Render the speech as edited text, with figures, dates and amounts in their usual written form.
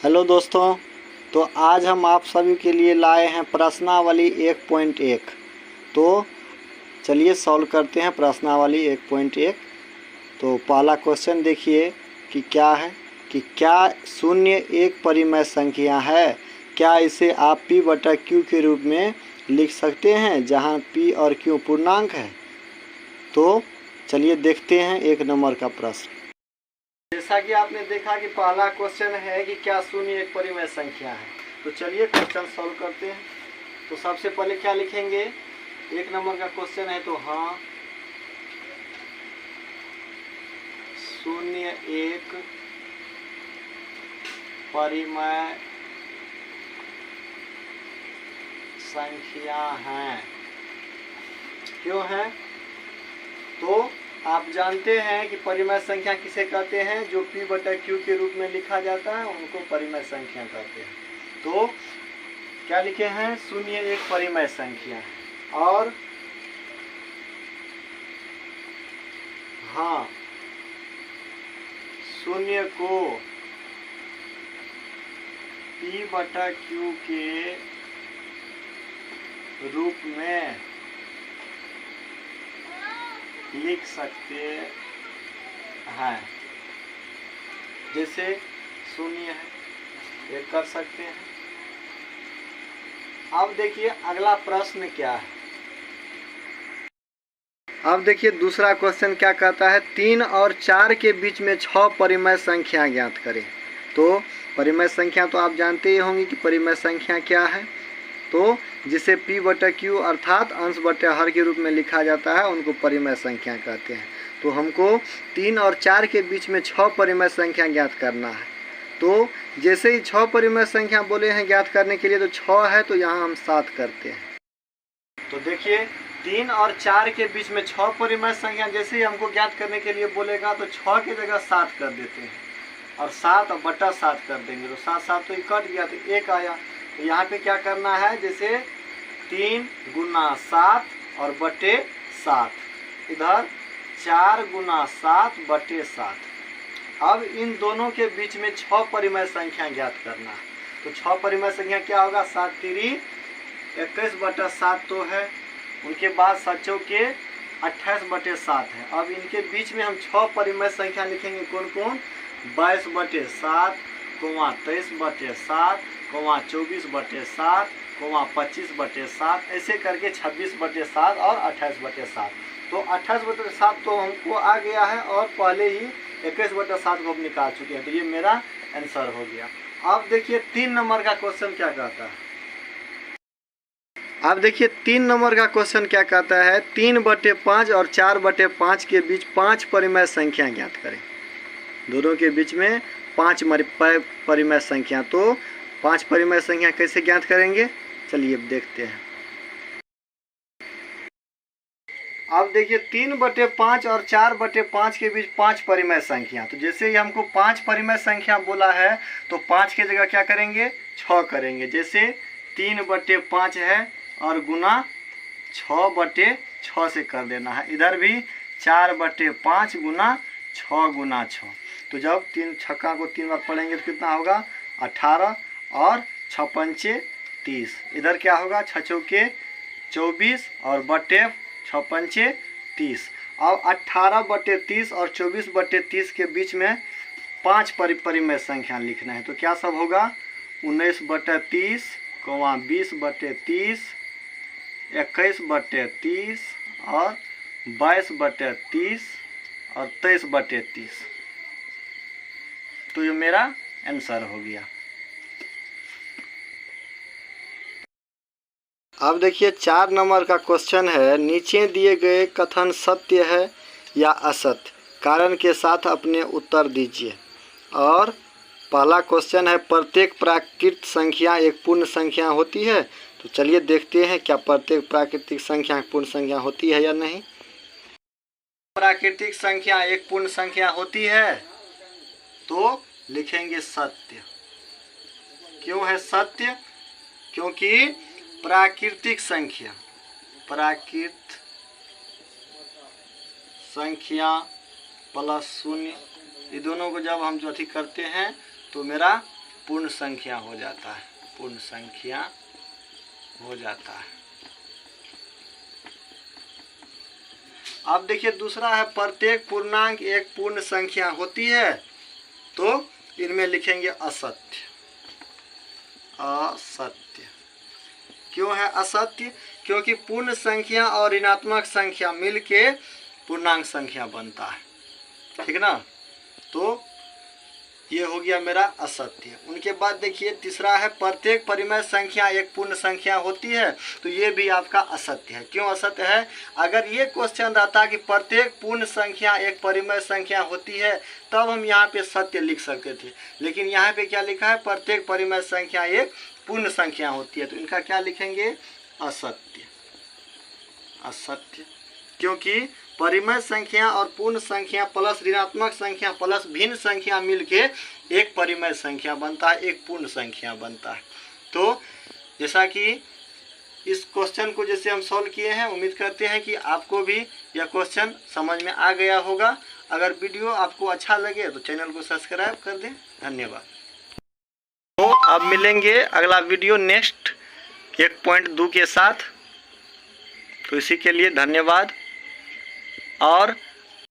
Hello दोस्तों, तो आज हम आप सभी के लिए लाए हैं प्रश्नावली 1.1। तो चलिए सॉल्व करते हैं प्रश्नावली 1.1। तो पहला क्वेश्चन देखिए कि क्या है कि क्या शून्य एक परिमेय संख्या है। क्या इसे आप p/q के रूप में लिख सकते हैं जहां p और q पूर्णांक है। तो चलिए देखते हैं 1 नंबर का प्रश्न। जैसा कि आपने देखा कि पहला क्वेश्चन है कि क्या शून्य एक परिमेय संख्या है। तो चलिए क्वेश्चन सॉल्व करते हैं। तो सबसे पहले क्या लिखेंगे, 1 नंबर का क्वेश्चन है तो हाँ, शून्य एक परिमेय संख्या है। क्यों है? तो आप जानते हैं कि परिमेय संख्या किसे कहते हैं, जो p/q के रूप में लिखा जाता है उनको परिमेय संख्या कहते हैं। तो क्या लिखे हैं, शून्य एक परिमेय संख्या है। और हाँ, शून्य को p/q के रूप में लिख सकते हैं। जैसे शून्य है, ये कर सकते हैं। अब देखिए अगला प्रश्न क्या है। अब देखिए दूसरा क्वेश्चन क्या कहता है, 3 और 4 के बीच में 6 परिमेय संख्या ज्ञात करें। तो परिमेय संख्या तो आप जानते ही होंगे कि परिमेय संख्या क्या है। तो जिसे p/q अर्थात अंश बटे हर के रूप में लिखा जाता है उनको परिमेय संख्या कहते हैं। तो हमको 3 और 4 के बीच में 6 परिमेय संख्या ज्ञात करना है। तो जैसे ही 6 परिमेय संख्या बोले हैं ज्ञात करने के लिए, तो 6 है तो यहाँ हम 7 करते हैं। तो देखिए 3 और 4 के बीच में 6 परिमेय संख्या जैसे ही हमको ज्ञात करने के लिए बोलेगा तो 6 की जगह 7 कर देते हैं और 7/7 कर देंगे। तो 7 तो कट गया तो 1 आया। तो यहाँ पे क्या करना है, जैसे 3 × 7 और बटे 7, इधर 4 × 7/7। अब इन दोनों के बीच में 6 परिमेय संख्या ज्ञात करना है। तो 6 परिमेय संख्या क्या होगा, 7 3 21/7 तो है, उनके बाद 7 चौके 28/7 है। अब इनके बीच में हम 6 परिमेय संख्या लिखेंगे। कौन कौन, 22/7, 23/7, 24/7, 25/7, ऐसे करके 26/7 और 28/7। तो 28/7 तो हमको आ गया है और पहले ही 21/7 को हम निकाल चुके हैं। तो ये मेरा आंसर हो गया। अब देखिए 3 नंबर का क्वेश्चन क्या कहता है। अब देखिए 3 नंबर का क्वेश्चन क्या कहता है, 3/5 और 4/5 के बीच 5 परिमेय संख्या ज्ञात करें। दोनों के बीच में 5 परिमेय संख्या। तो 5 परिमेय संख्या कैसे ज्ञात करेंगे, चलिए अब देखते हैं। अब देखिए 3/5 और 4/5 के बीच 5 परिमेय संख्या। तो जैसे ही हमको 5 परिमेय संख्या बोला है तो 5 की जगह क्या करेंगे, 6 करेंगे। जैसे 3/5 है और गुना 6/6 से कर देना है। इधर भी 4/5 गुना 6 गुना 6। तो जब 3 छक्का को 3 बार पढ़ेंगे तो कितना होगा, 18 और 6 पंचे 30। इधर क्या होगा, 6 चौके 24 और बटे 6 पंचे 30। अब 18/30 और 24/30 के बीच में 5 परिमेय संख्या लिखना है। तो क्या सब होगा, 19/30, 20/30, 21/30 और 22/30 और 23/30। तो ये मेरा आंसर हो गया। अब देखिए 4 नंबर का क्वेश्चन है, नीचे दिए गए कथन सत्य है या असत्य, कारण के साथ अपने उत्तर दीजिए। और पहला क्वेश्चन है, प्रत्येक प्राकृत संख्या एक पूर्ण संख्या होती है। तो चलिए देखते हैं क्या प्रत्येक प्राकृतिक संख्या पूर्ण संख्या होती है या नहीं। प्राकृतिक संख्या एक पूर्ण संख्या होती है तो लिखेंगे सत्य। क्यों है सत्य, क्योंकि प्राकृतिक संख्या प्लस 0, ये दोनों को जब हम जो करते हैं तो मेरा पूर्ण संख्या हो जाता है, पूर्ण संख्या हो जाता है। अब देखिए दूसरा है प्रत्येक पूर्णांक एक पूर्ण संख्या होती है, तो इनमें लिखेंगे असत्य। असत्य क्यों है असत्य? क्योंकि पूर्ण संख्या और ऋणात्मक संख्या मिलके पूर्णांक संख्या बनता है, ठीक ना। तो ये हो गया मेरा असत्य। उनके बाद देखिए तीसरा है प्रत्येक परिमेय संख्या एक पूर्ण संख्या होती है, तो ये भी आपका असत्य है। क्यों असत्य है? अगर ये क्वेश्चन रहता कि प्रत्येक पूर्ण संख्या एक परिमेय संख्या होती है, तब हम यहाँ पे सत्य लिख सकते थे, लेकिन यहाँ पे क्या लिखा है? प्रत्येक परिमेय संख्या एक पूर्ण संख्या होती है, तो इनका क्या लिखेंगे? असत्य। असत्य क्योंकि परिमेय संख्या और पूर्ण संख्या प्लस ऋणात्मक संख्या प्लस भिन्न संख्या मिलके एक परिमेय संख्या बनता है, एक पूर्ण संख्या बनता है। तो जैसा कि इस क्वेश्चन को जैसे हम सॉल्व किए हैं, उम्मीद करते हैं कि आपको भी यह क्वेश्चन समझ में आ गया होगा। अगर वीडियो आपको अच्छा लगे तो चैनल को सब्सक्राइब कर दें। धन्यवाद। तो अब मिलेंगे अगला वीडियो नेक्स्ट 1.2 के साथ। तो इसी के लिए धन्यवाद। और